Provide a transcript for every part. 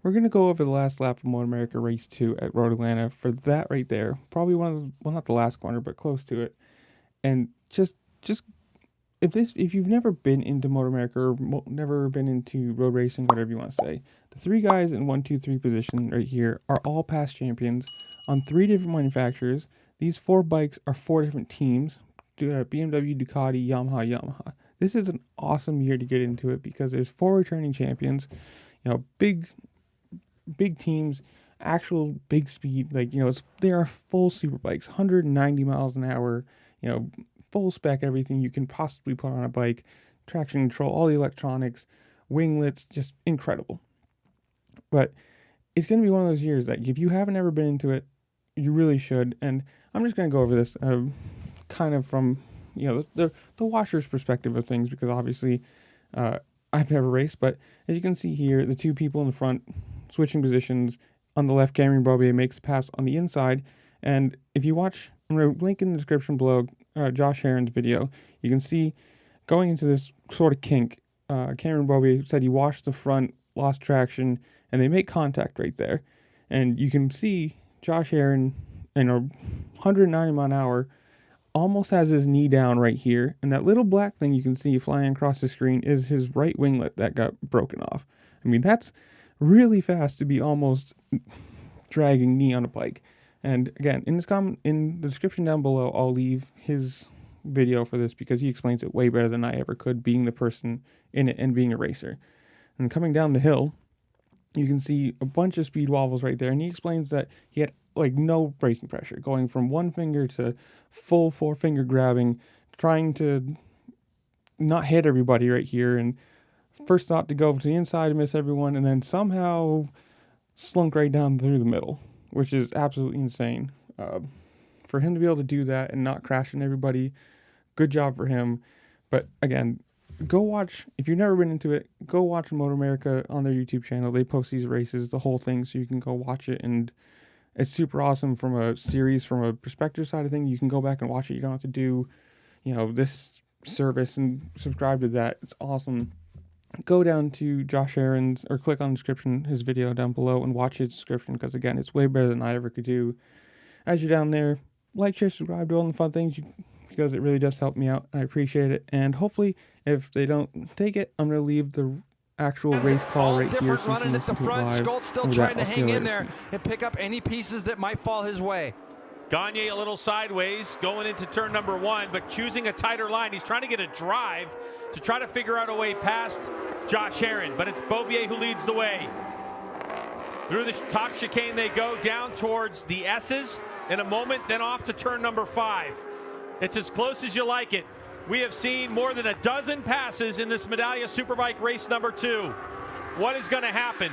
we're going to go over the last lap of Motoamerica Race 2 at Road Atlanta for that right there. Probably one of the, well, not the last corner, but close to it. And just if you've never been into Motoamerica or never been into road racing, whatever you want to say, the three guys in 1, 2, 3 position right here are all past champions on 3 different manufacturers. These 4 bikes are 4 different teams: BMW, Ducati, Yamaha. This is an awesome year to get into it because there's 4 returning champions. Big teams, actual big speed. They are full super bikes, 190 miles an hour. Full spec, everything you can possibly put on a bike, traction control, all the electronics, winglets, just incredible. But it's going to be one of those years that if you haven't ever been into it, you really should. And I'm just going to go over this kind of from the washer's perspective of things, because obviously I've never raced. But as you can see here, the 2 people in the front switching positions. On the left, Cameron Bobier makes the pass on the inside. And if you watch, I'm going to link in the description below Josh Herron's video. You can see going into this sort of kink, Cameron Bobier said he washed the front, lost traction, and they make contact right there. And you can see Josh Herron, 190 mile an hour, almost has his knee down right here. And that little black thing you can see flying across the screen is his right winglet that got broken off. I mean, that's really fast to be almost dragging knee on a bike. And again, in the description down below, I'll leave his video for this because he explains it way better than I ever could, being the person in it and being a racer. And coming down the hill, you can see a bunch of speed wobbles right there. And he explains that he had no braking pressure, going from 1 finger to full 4-finger grabbing, trying to not hit everybody right here. And first thought to go to the inside and miss everyone, and then somehow slunk right down through the middle, which is absolutely insane. For him to be able to do that and not crash into everybody, good job for him. But again, go watch, if you've never been into it, go watch Motoamerica on their YouTube channel. They post these races, the whole thing, so you can go watch it. And it's super awesome from a series, from a perspective side of things. You can go back and watch it. You don't have to do, this service and subscribe to that. It's awesome. Go down to Josh Herron's, or click on the description, his video down below, and watch his description, because again, it's way better than I ever could do. As you're down there, like, share, subscribe, do all the fun things, because it really does help me out. I appreciate it. And hopefully, if they don't take it, I'm going to leave the actual race call right here, so you can listen to it live. Skolt's still trying to hang in there and pick up any pieces that might fall his way. Gagne a little sideways going into turn number 1, but choosing a tighter line. He's trying to get a drive to try to figure out a way past Josh Herron, but it's Bobier who leads the way. Through the top chicane they go, down towards the S's in a moment, then off to turn number 5. It's as close as you like it. We have seen more than a dozen passes in this Medallia Superbike race number 2. What is going to happen?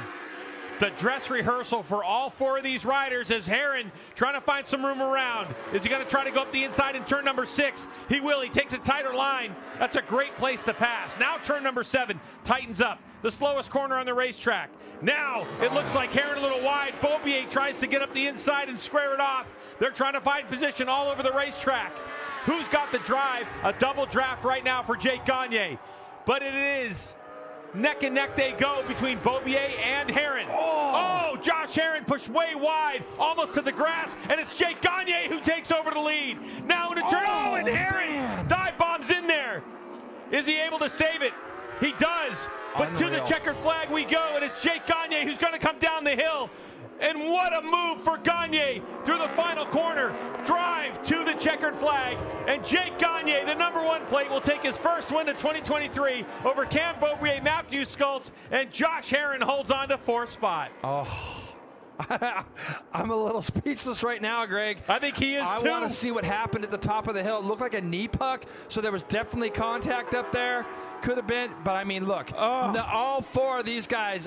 The dress rehearsal for all 4 of these riders as Herron trying to find some room around. Is he going to try to go up the inside in turn number 6? He will. He takes a tighter line. That's a great place to pass. Now turn number 7 tightens up. The slowest corner on the racetrack. Now it looks like Herron a little wide. Bobier tries to get up the inside and square it off. They're trying to find position all over the racetrack. Who's got the drive? A double draft right now for Jake Gagne. But it is neck and neck they go between Bobier and Herron. Oh, Josh Herron pushed way wide, almost to the grass, and it's Jake Gagne who takes over the lead. Now in a turn, and Herron dive bombs in there. Is he able to save it? He does, but to the checkered flag we go, and it's Jake Gagne who's going to come down the hill. And what a move for Gagne through the final corner. Drive to the checkered flag. And Jake Gagne, the number 1 plate, will take his first win of 2023 over Cam Bobier, Matthew Skoltz, and Josh Herron holds on to 4th spot. Oh, I'm a little speechless right now, Greg. I think he is too. I want to see what happened at the top of the hill. It looked like a knee puck, so there was definitely contact up there. Could have been, but I mean, look, all 4 of these guys